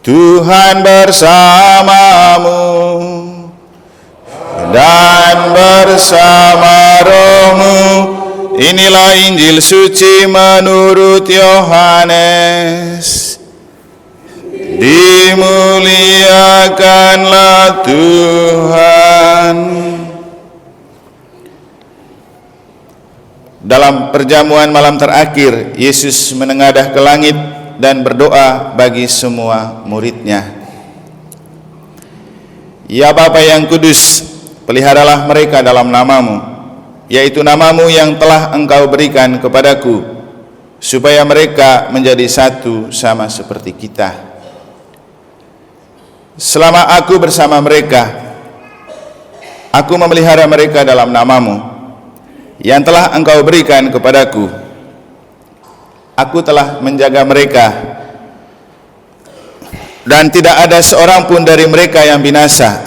Tuhan bersamamu dan bersama rohmu. Inilah Injil suci menurut Yohanes. Dimuliakanlah Tuhan. Dalam perjamuan malam terakhir, Yesus menengadah ke langit dan berdoa bagi semua murid-Nya. Ya Bapa yang kudus, peliharalah mereka dalam nama-Mu, yaitu nama-Mu yang telah Engkau berikan kepadaku, supaya mereka menjadi satu sama seperti kita. Selama aku bersama mereka, aku memelihara mereka dalam nama-Mu yang telah Engkau berikan kepadaku. Aku telah menjaga mereka, dan tidak ada seorang pun dari mereka yang binasa,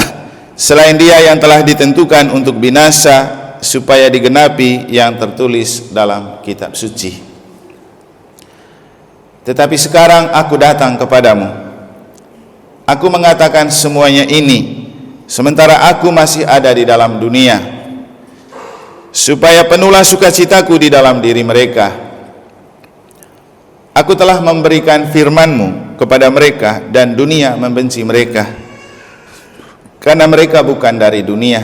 selain dia yang telah ditentukan untuk binasa, supaya digenapi yang tertulis dalam kitab suci. Tetapi sekarang aku datang kepadamu. Aku mengatakan semuanya ini, sementara aku masih ada di dalam dunia, supaya penuhlah sukacitaku di dalam diri mereka. Aku telah memberikan firman-Mu kepada mereka, dan dunia membenci mereka, karena mereka bukan dari dunia,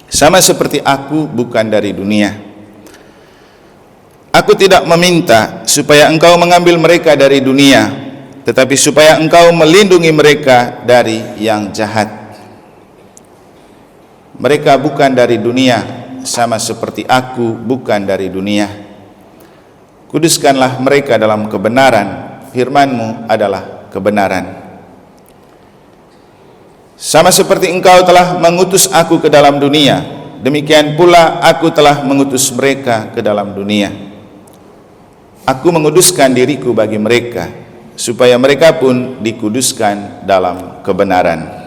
sama seperti aku bukan dari dunia. Aku tidak meminta supaya Engkau mengambil mereka dari dunia, tetapi supaya Engkau melindungi mereka dari yang jahat. Mereka bukan dari dunia, sama seperti aku bukan dari dunia. Kuduskanlah mereka dalam kebenaran, firman-Mu adalah kebenaran. Sama seperti Engkau telah mengutus aku ke dalam dunia, demikian pula aku telah mengutus mereka ke dalam dunia. Aku menguduskan diriku bagi mereka, supaya mereka pun dikuduskan dalam kebenaran.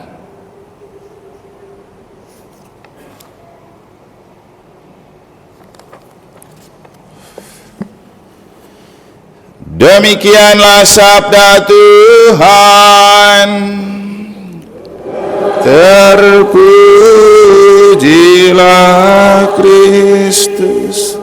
Demikianlah sabda Tuhan. Terpujilah Kristus.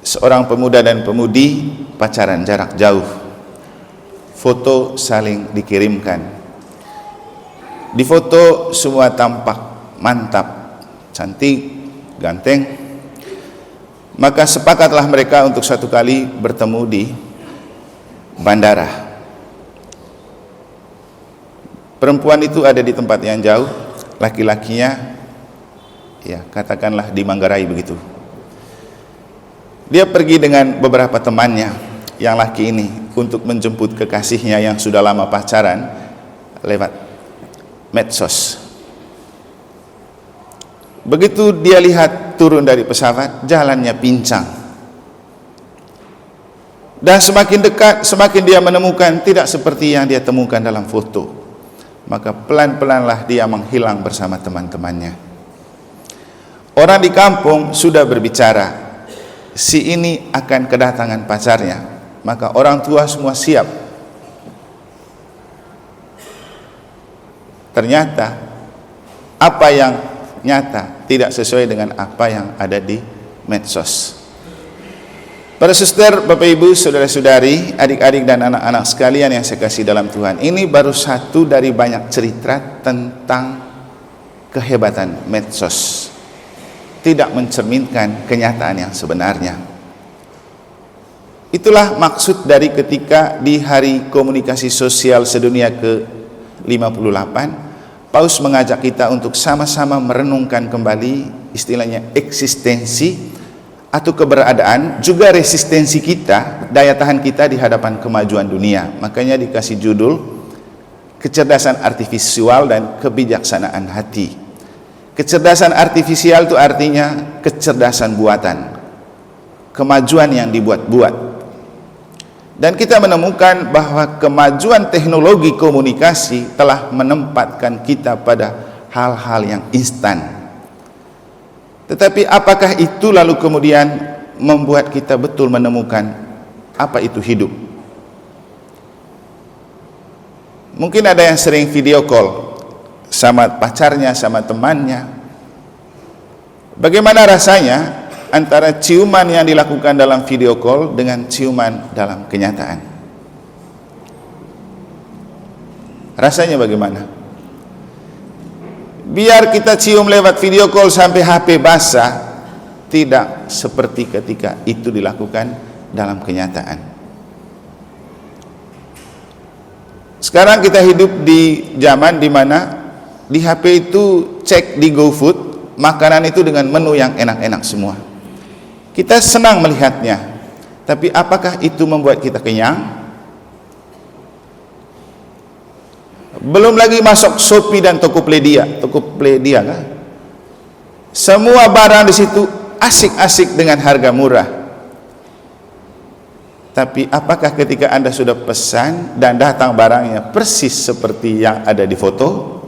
Seorang pemuda dan pemudi pacaran jarak jauh. Foto saling dikirimkan. Di foto semua tampak mantap, cantik, ganteng. Maka sepakatlah mereka untuk satu kali bertemu di bandara. Perempuan itu ada di tempat yang jauh, laki-lakinya ya katakanlah di Manggarai begitu. Dia pergi dengan beberapa temannya yang laki ini untuk menjemput kekasihnya yang sudah lama pacaran lewat medsos. Begitu dia lihat turun dari pesawat, jalannya pincang. Dan semakin dekat, semakin dia menemukan tidak seperti yang dia temukan dalam foto. Maka pelan-pelanlah dia menghilang bersama teman-temannya. Orang di kampung sudah berbicara, si ini akan kedatangan pacarnya. Maka orang tua semua siap. Ternyata apa yang nyata tidak sesuai dengan apa yang ada di medsos. Para suster, Bapak Ibu, saudara-saudari, adik-adik dan anak-anak sekalian yang saya kasih dalam Tuhan, ini baru satu dari banyak cerita tentang kehebatan medsos. Tidak mencerminkan kenyataan yang sebenarnya. Itulah maksud dari ketika di Hari Komunikasi Sosial Sedunia ke-58, Paus mengajak kita untuk sama-sama merenungkan kembali istilahnya eksistensi atau keberadaan, juga resistensi kita, daya tahan kita di hadapan kemajuan dunia. Makanya dikasih judul kecerdasan artifisial dan kebijaksanaan hati. Kecerdasan artifisial itu artinya kecerdasan buatan, kemajuan yang dibuat-buat. Dan kita menemukan bahwa kemajuan teknologi komunikasi telah menempatkan kita pada hal-hal yang instan. Tetapi apakah itu lalu kemudian membuat kita betul menemukan apa itu hidup? Mungkin ada yang sering video call sama pacarnya, sama temannya. Bagaimana rasanya antara ciuman yang dilakukan dalam video call dengan ciuman dalam kenyataan? Rasanya bagaimana? Biar kita cium lewat video call sampai HP basah, tidak seperti ketika itu dilakukan dalam kenyataan. Sekarang kita hidup di zaman di mana di HP itu cek di GoFood, makanan itu dengan menu yang enak-enak semua. Kita senang melihatnya, tapi apakah itu membuat kita kenyang? Belum lagi masuk Shopee dan Tokopedia kan? Semua barang di situ asik-asik dengan harga murah. Tapi apakah ketika Anda sudah pesan dan datang barangnya persis seperti yang ada di foto?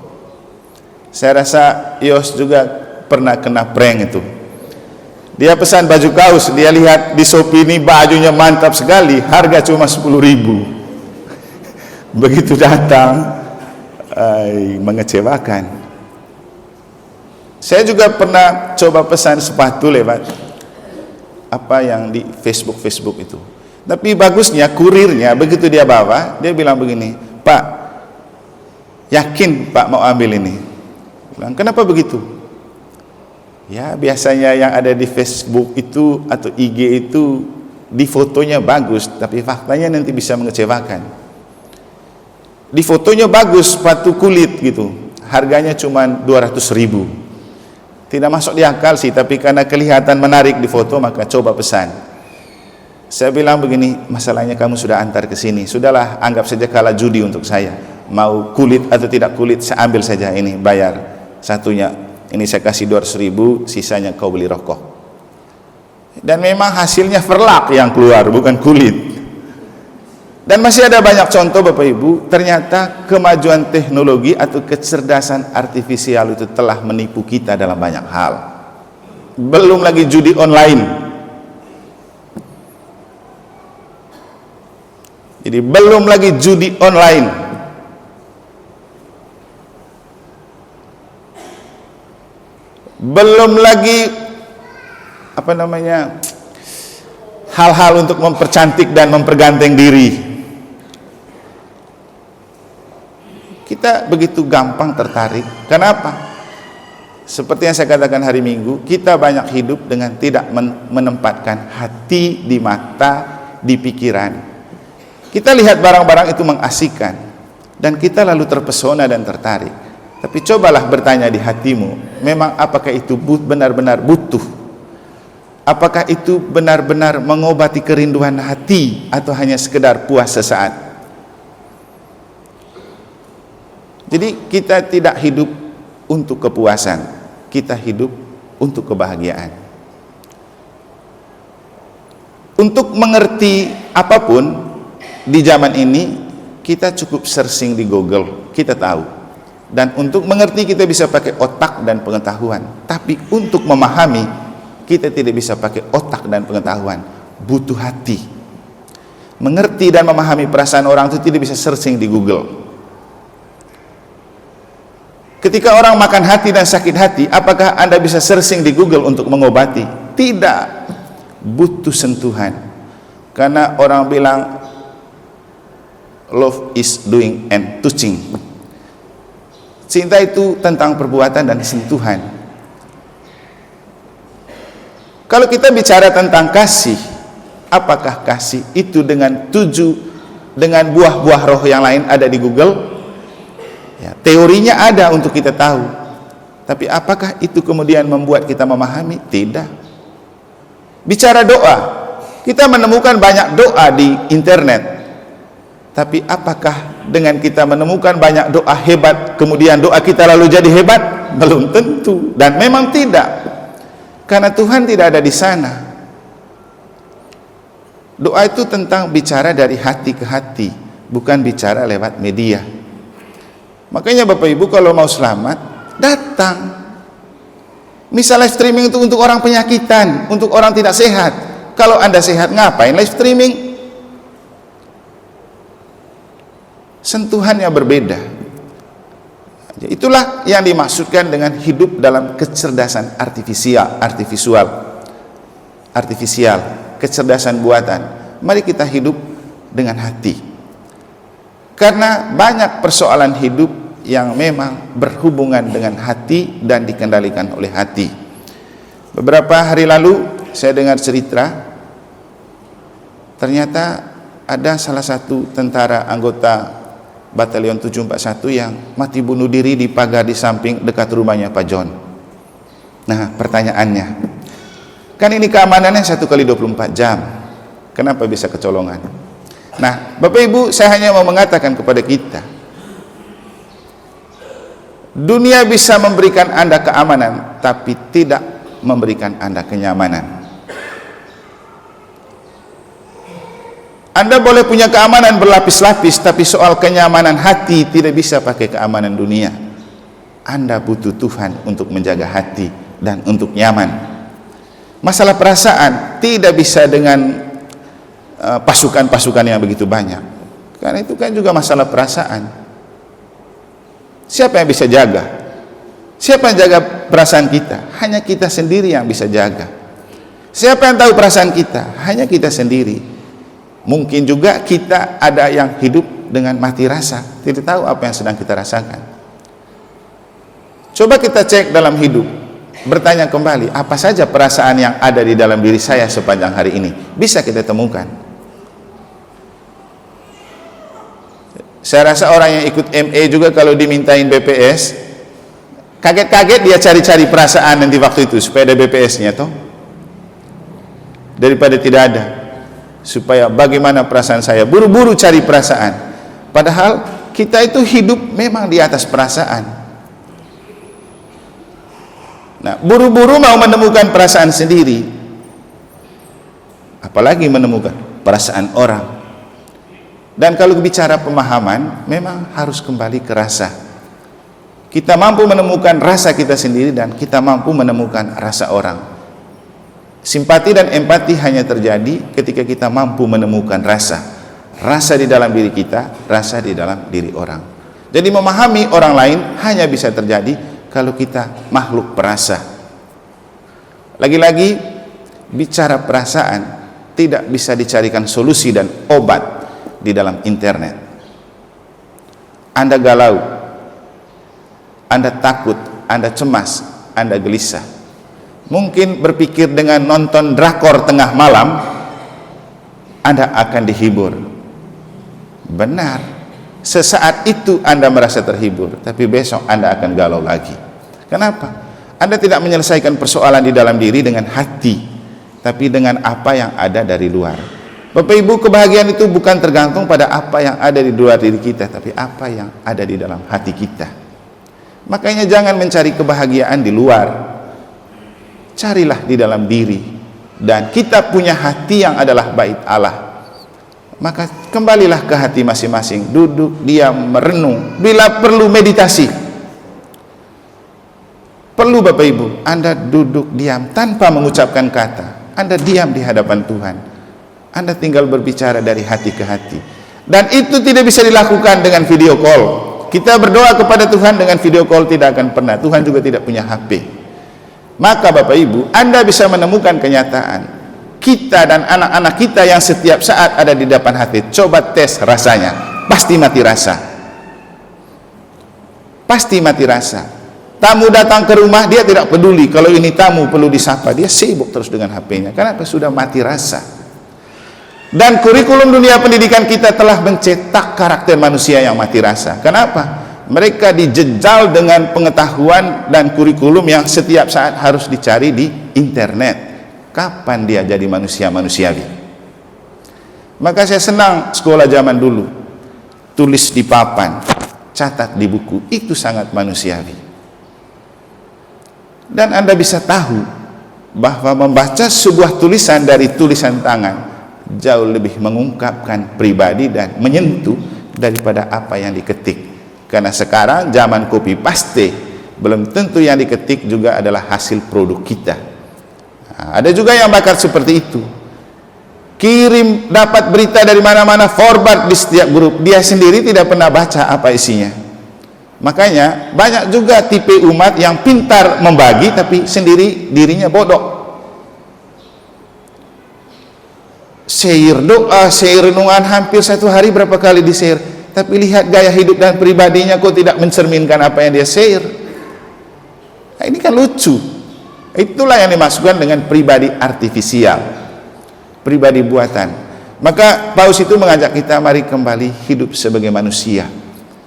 Saya rasa Yos juga pernah kena prank itu. Dia pesan baju kaos, dia lihat di Shopee ini bajunya mantap sekali, harga cuma 10.000. Begitu datang, mengecewakan. Saya juga pernah coba pesan sepatu lewat apa yang di Facebook itu. Tapi bagusnya kurirnya begitu dia bawa, dia bilang begini, "Pak, yakin Pak mau ambil ini?" Bilang, "Kenapa begitu?" Ya, biasanya yang ada di Facebook itu atau IG itu di fotonya bagus, tapi faktanya nanti bisa mengecewakan. Di fotonya bagus, sepatu kulit gitu, harganya cuma 200.000. Tidak masuk di akal sih, tapi karena kelihatan menarik di foto maka coba pesan. Saya bilang begini, masalahnya kamu sudah antar ke sini, sudahlah anggap saja kalah judi untuk saya. Mau kulit atau tidak kulit, saya ambil saja ini, bayar satunya. Ini saya kasih 200.000, sisanya kau beli rokok. Dan memang hasilnya verlak yang keluar, bukan kulit. Dan masih ada banyak contoh Bapak Ibu, ternyata kemajuan teknologi atau kecerdasan artifisial itu telah menipu kita dalam banyak hal. Belum lagi judi online. Jadi belum lagi judi online. Belum lagi hal-hal untuk mempercantik dan memperganteng diri. Kita begitu gampang tertarik. Kenapa? Seperti yang saya katakan hari Minggu, kita banyak hidup dengan tidak menempatkan hati di mata, di pikiran. Kita lihat barang-barang itu mengasihkan dan kita lalu terpesona dan tertarik. Tapi cobalah bertanya di hatimu, memang apakah itu benar-benar butuh? Apakah itu benar-benar mengobati kerinduan hati atau hanya sekedar puas sesaat? Jadi kita tidak hidup untuk kepuasan, kita hidup untuk kebahagiaan. Untuk mengerti apapun di zaman ini, kita cukup searching di Google, kita tahu. Dan untuk mengerti kita bisa pakai otak dan pengetahuan. Tapi untuk memahami kita tidak bisa pakai otak dan pengetahuan, butuh hati. Mengerti dan memahami perasaan orang itu tidak bisa searching di Google. Ketika orang makan hati dan sakit hati, apakah Anda bisa searching di Google untuk mengobati? Tidak. Butuh sentuhan. Karena orang bilang love is doing and touching. Cinta itu tentang perbuatan dan sentuhan. Kalau kita bicara tentang kasih, apakah kasih itu dengan buah-buah roh yang lain ada di Google? Ya, teorinya ada untuk kita tahu. Tapi apakah itu kemudian membuat kita memahami? Tidak. Bicara doa, kita menemukan banyak doa di internet. Tapi apakah dengan kita menemukan banyak doa hebat, kemudian doa kita lalu jadi hebat? Belum tentu, dan memang tidak. Karena Tuhan tidak ada di sana. Doa itu tentang bicara dari hati ke hati, bukan bicara lewat media. Makanya Bapak Ibu kalau mau selamat, datang. Misal live streaming itu untuk orang penyakitan, untuk orang tidak sehat. Kalau Anda sehat, ngapain live streaming? Sentuhannya berbeda. Itulah yang dimaksudkan dengan hidup dalam kecerdasan artifisial, kecerdasan buatan. Mari kita hidup dengan hati. Karena banyak persoalan hidup yang memang berhubungan dengan hati dan dikendalikan oleh hati. Beberapa hari lalu saya dengar cerita, ternyata ada salah satu tentara anggota Batalion 741 yang mati bunuh diri di pagar di samping dekat rumahnya Pak John. Nah, pertanyaannya, kan ini keamanannya 1x24 jam, kenapa bisa kecolongan? Nah, Bapak Ibu, saya hanya mau mengatakan kepada kita, dunia bisa memberikan Anda keamanan, tapi tidak memberikan Anda kenyamanan. Anda boleh punya keamanan berlapis-lapis, tapi soal kenyamanan hati tidak bisa pakai keamanan dunia. Anda butuh Tuhan untuk menjaga hati dan untuk nyaman. Masalah perasaan tidak bisa dengan pasukan-pasukan yang begitu banyak, karena itu kan juga masalah perasaan. Siapa yang bisa jaga? Siapa yang jaga perasaan kita? Hanya kita sendiri yang bisa jaga. Siapa yang tahu perasaan kita? Hanya kita sendiri. Mungkin juga kita ada yang hidup dengan mati rasa, tidak tahu apa yang sedang kita rasakan. Coba kita cek dalam hidup, bertanya kembali, apa saja perasaan yang ada di dalam diri saya sepanjang hari ini? Bisa kita temukan. Saya rasa orang yang ikut MA juga kalau dimintain BPS, kaget-kaget dia cari-cari perasaan nanti waktu itu supaya ada BPS-nya toh, daripada tidak ada. Supaya bagaimana perasaan saya, buru-buru cari perasaan, padahal kita itu hidup memang di atas perasaan. Nah, buru-buru mau menemukan perasaan sendiri, apalagi menemukan perasaan orang. Dan kalau bicara pemahaman, memang harus kembali ke rasa. Kita mampu menemukan rasa kita sendiri dan kita mampu menemukan rasa orang. Simpati dan empati hanya terjadi ketika kita mampu menemukan rasa di dalam diri kita, rasa di dalam diri orang. Jadi memahami orang lain hanya bisa terjadi kalau kita makhluk perasa. Lagi-lagi bicara perasaan tidak bisa dicarikan solusi dan obat di dalam internet. Anda galau, Anda takut, Anda cemas, Anda gelisah. Mungkin berpikir dengan nonton drakor tengah malam Anda akan dihibur. Benar, sesaat itu Anda merasa terhibur, tapi besok Anda akan galau lagi. Kenapa? Anda tidak menyelesaikan persoalan di dalam diri dengan hati, tapi dengan apa yang ada dari luar. Bapak Ibu, kebahagiaan itu bukan tergantung pada apa yang ada di luar diri kita, tapi apa yang ada di dalam hati kita. Makanya jangan mencari kebahagiaan di luar, carilah di dalam diri. Dan kita punya hati yang adalah bait Allah, maka kembalilah ke hati masing-masing, duduk, diam, merenung, bila perlu meditasi. Perlu Bapak Ibu, Anda duduk diam tanpa mengucapkan kata, Anda diam di hadapan Tuhan, Anda tinggal berbicara dari hati ke hati. Dan itu tidak bisa dilakukan dengan video call. Kita berdoa kepada Tuhan dengan video call tidak akan pernah. Tuhan juga tidak punya HP. Maka Bapak Ibu, Anda bisa menemukan kenyataan. Kita dan anak-anak kita yang setiap saat ada di depan hati, coba tes rasanya, pasti mati rasa. Pasti mati rasa. Tamu datang ke rumah, dia tidak peduli kalau ini tamu perlu disapa, dia sibuk terus dengan HP-nya. Kenapa? Sudah mati rasa. Dan kurikulum dunia pendidikan kita telah mencetak karakter manusia yang mati rasa. Kenapa? Mereka dijejal dengan pengetahuan dan kurikulum yang setiap saat harus dicari di internet. Kapan dia jadi manusia manusiawi? Maka saya senang sekolah zaman dulu, tulis di papan, catat di buku, itu sangat manusiawi. Dan Anda bisa tahu bahwa membaca sebuah tulisan dari tulisan tangan jauh lebih mengungkapkan pribadi dan menyentuh daripada apa yang diketik. Karena sekarang zaman copy paste, belum tentu yang diketik juga adalah hasil produk kita. Nah, ada juga yang bakal seperti itu, kirim dapat berita dari mana-mana, forward di setiap grup, dia sendiri tidak pernah baca apa isinya. Makanya banyak juga tipe umat yang pintar membagi tapi sendiri dirinya bodoh. Share doa, share renungan hampir satu hari berapa kali di share, tapi lihat gaya hidup dan pribadinya kok tidak mencerminkan apa yang dia share. Nah, ini kan lucu. Itulah yang dimaksudkan dengan pribadi artifisial, pribadi buatan. Maka Paus itu mengajak kita, mari kembali hidup sebagai manusia,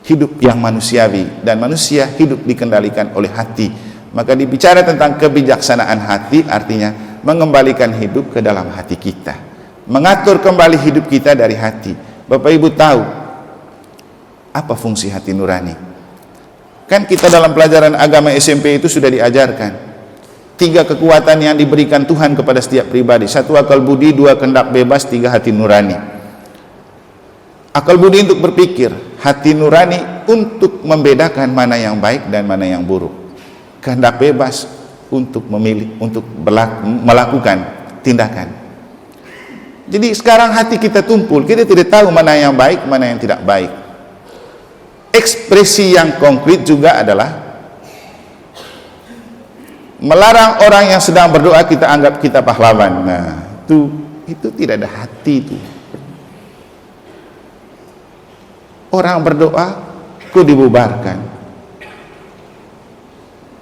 hidup yang manusiawi, dan manusia hidup dikendalikan oleh hati. Maka dibicara tentang kebijaksanaan hati, artinya mengembalikan hidup ke dalam hati kita, mengatur kembali hidup kita dari hati. Bapak Ibu tahu apa fungsi hati nurani? Kan kita dalam pelajaran agama SMP itu sudah diajarkan 3 kekuatan yang diberikan Tuhan kepada setiap pribadi. 1 akal budi, 2 kehendak bebas, 3 hati nurani. Akal budi untuk berpikir, hati nurani untuk membedakan mana yang baik dan mana yang buruk. Kehendak bebas untuk memilih, untuk melakukan tindakan. Jadi sekarang hati kita tumpul, kita tidak tahu mana yang baik, mana yang tidak baik. Ekspresi yang konkret juga adalah melarang orang yang sedang berdoa kita anggap kita pahlawan. Nah, itu tidak ada hati itu. Orang berdoa kok dibubarkan.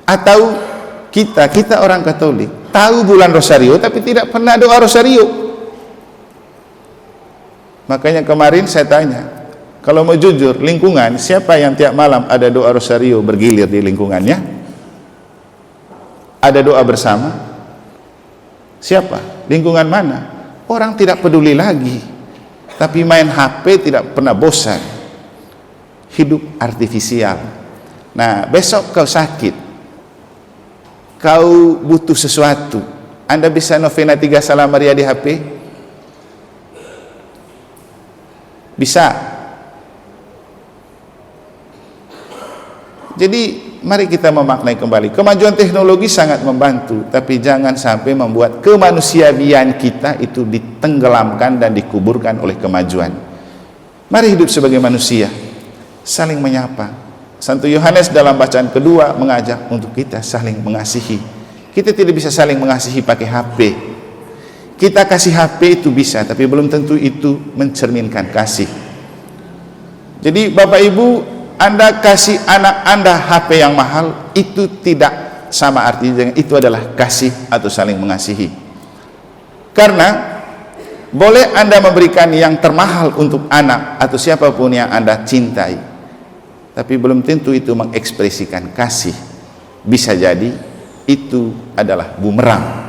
Atau kita orang Katolik tahu bulan Rosario tapi tidak pernah doa Rosario. Makanya kemarin saya tanya, kalau mau jujur, lingkungan siapa yang tiap malam ada doa Rosario bergilir di lingkungannya? Ada doa bersama? Siapa? Lingkungan mana? Orang tidak peduli lagi, tapi main HP tidak pernah bosan. Hidup artifisial. Nah, besok kau sakit, kau butuh sesuatu, Anda bisa novena 3 Salam Maria di HP? Bisa. Jadi mari kita memaknai kembali, kemajuan teknologi sangat membantu, tapi jangan sampai membuat kemanusiaan kita itu ditenggelamkan dan dikuburkan oleh kemajuan. Mari hidup sebagai manusia, saling menyapa. Santo Yohanes dalam bacaan kedua mengajak untuk kita saling mengasihi. Kita tidak bisa saling mengasihi pakai HP. Kita kasih HP itu bisa, tapi belum tentu itu mencerminkan kasih. Jadi Bapak Ibu, Anda kasih anak Anda HP yang mahal, itu tidak sama artinya dengan itu adalah kasih atau saling mengasihi. Karena boleh Anda memberikan yang termahal untuk anak atau siapapun yang Anda cintai, tapi belum tentu itu mengekspresikan kasih. Bisa jadi itu adalah bumerang.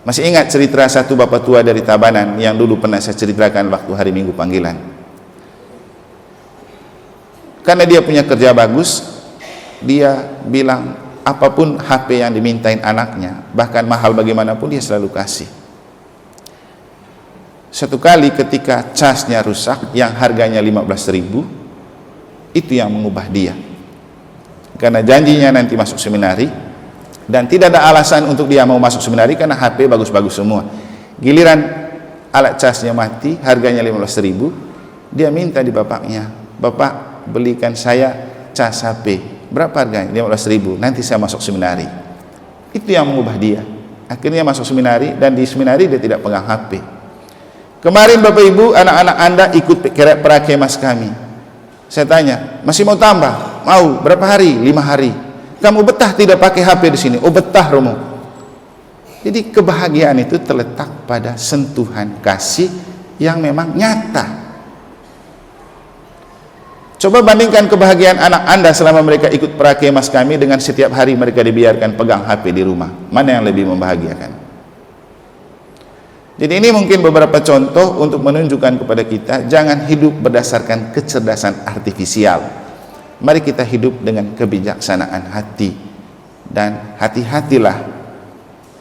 Masih ingat cerita satu bapak tua dari Tabanan yang dulu pernah saya ceritakan waktu hari Minggu panggilan? Karena dia punya kerja bagus, dia bilang apapun HP yang dimintain anaknya, bahkan mahal bagaimanapun dia selalu kasih. Satu kali ketika casnya rusak yang harganya 15.000, itu yang mengubah dia. Karena janjinya nanti masuk seminari, dan tidak ada alasan untuk dia mau masuk seminari karena HP bagus-bagus semua. Giliran alat casnya mati, harganya 15.000, dia minta di bapaknya, "Bapak, belikan saya cas HP." "Berapa harganya?" 15.000. "Nanti saya masuk seminari." Itu yang mengubah dia. Akhirnya masuk seminari, dan di seminari dia tidak pegang HP. Kemarin Bapak Ibu, anak-anak Anda ikut prakemas kami. Saya tanya, "Masih mau tambah?" "Mau." "Berapa hari?" 5 hari. "Kamu betah tidak pakai HP di sini?" "Oh, betah, Romo." Jadi kebahagiaan itu terletak pada sentuhan kasih yang memang nyata. Coba bandingkan kebahagiaan anak Anda selama mereka ikut prakemas kami dengan setiap hari mereka dibiarkan pegang HP di rumah. Mana yang lebih membahagiakan? Jadi ini mungkin beberapa contoh untuk menunjukkan kepada kita, jangan hidup berdasarkan kecerdasan artifisial. Mari kita hidup dengan kebijaksanaan hati, dan hati-hatilah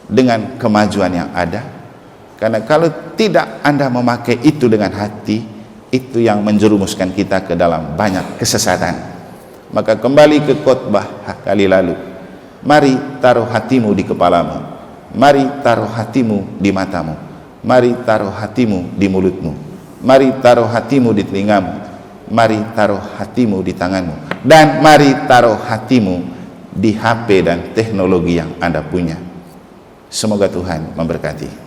dengan kemajuan yang ada. Karena kalau tidak Anda memakai itu dengan hati, itu yang menjerumuskan kita ke dalam banyak kesesatan. Maka kembali ke khotbah kali lalu, mari taruh hatimu di kepalamu, mari taruh hatimu di matamu, mari taruh hatimu di mulutmu, mari taruh hatimu di telingamu, mari taruh hatimu di tanganmu, dan mari taruh hatimu di HP dan teknologi yang Anda punya. Semoga Tuhan memberkati.